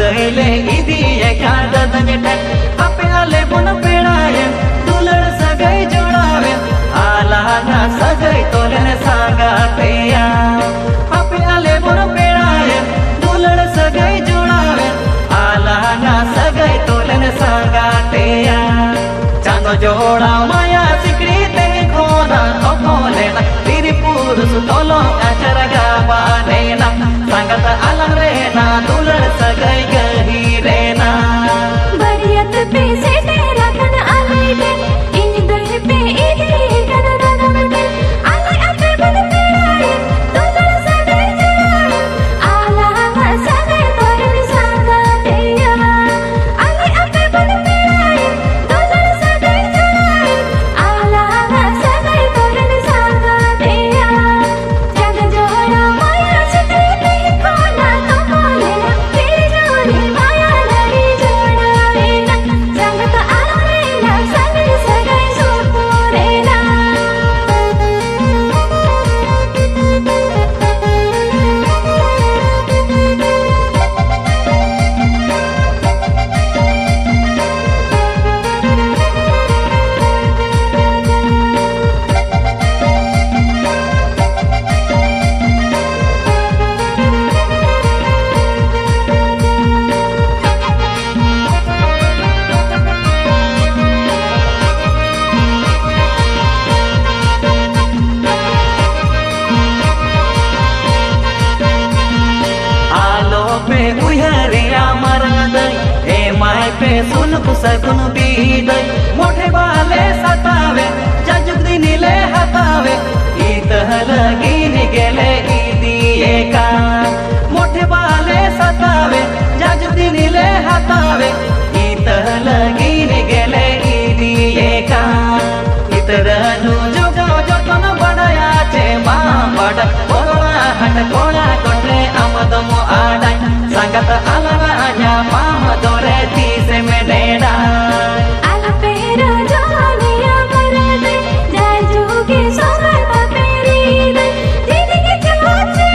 दैले इदिए कादद मिठा अपे आले बुन पेड़ाए दुलड़ सगई जोड़ावे आला ना सगई तोलन सांगा पेया अपे आले बुन पेड़ाए दुलड़ सगई जोड़ावे आला ना सगई तोलन सांगा पेया चांदो जोड़ा माया सिकड़ी ते खोना खोले ना तिरी पुरुष तोलो आचर गावा नेना संगत अलग रहना दुलड़ सगई गही रहना बरियत पे से तेरा कन आले दे इन दर पे इधे कन रंग दे आले अपने बन पेड़ाए दुलड़ सगई जोड़ाए आला ना सगई तोरण सांगा तेया आले अपने बन पेड़ाए दुलड़ सगई जोड़ाए आला ना सगई तोरण सांगा तेया जग जोड़ा माया चित्रे पे खोना तो खोले ना तेरी जोड़ी माया लड़ी जोड़ावे ना संगत आले ना सगई सगई सुपुरे ना आलो पे उहरिया मरदई ए माय पे सुन कुसकुन बीदई मोठे बाले सतावे जजुग दिनिले हतावे ईतह लगीन गेले ईदिए का मोठे बाले सतावे जजुग दिनिले हतावे ईतह लगीन गेले ईदिए का इतरनु जुगाव जतन बड़या चे मां बड़ कोला हट कोला कोठे आमदमो आडाय संगत अलगा आजा माम दोरे तीसे में डेडा आला पेरो जोनिया मरदे जाजू के सोगत पेरी दे दीदी के चोचे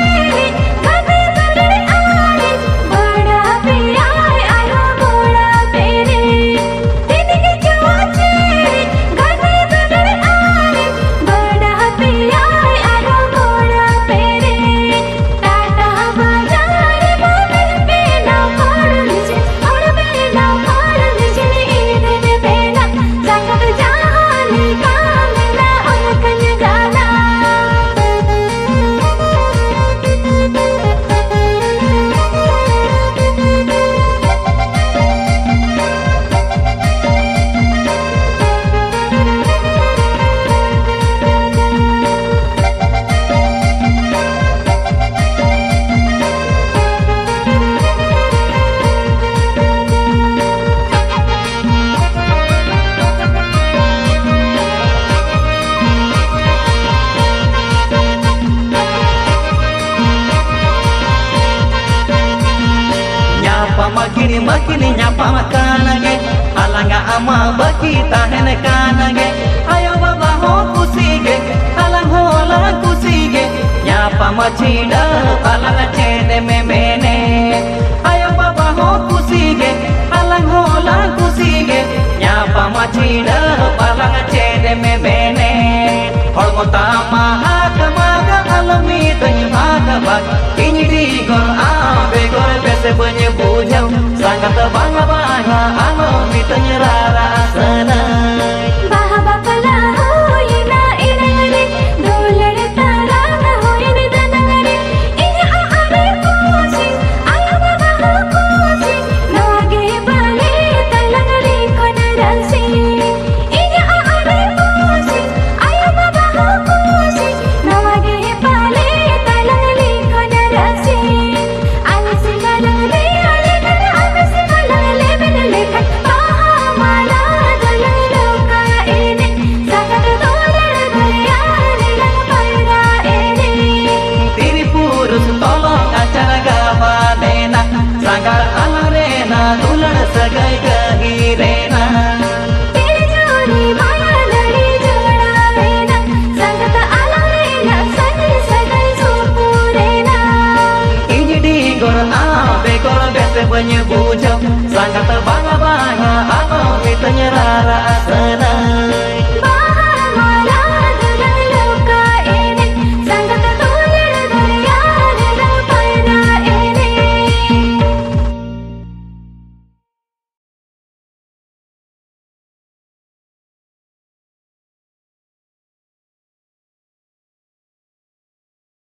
कदे बड़े आले बड़ा पे आयो बड़ा पेरे दीदी के चोचे कदे बड़े आले बड़ा पे आयो बड़ा पेरे टाटा बाजार मोटर पे ना पड़ से और पे ना पड़ से इधर पे ना संगत जाने काम ना अनकन गाना nyapa makini nyapa makanage alanga ama baki tahen kanage ayo baba ho kusige alang ho la kusige nyapa machida alanga chene me mene ayo baba ho kusige alang ho la kusige nyapa machida alanga chene me mene holmo tama hakamaga alami tanya bag ini digor abe gor bese banyak bujau sangat bangga bangga alami tanya rara sanai बाहा बापला होई ना इनरे दुलड़ तारा ना होई ने दनरे इने आरे कोसी आया बाबा हो कोसी नागे बाले तलंगरी कोन रसी इने आरे कोसी आया बाबा हो कोसी नागे बाले तलंगरी कोन रसी sangat bangga bangga atau mitanya rara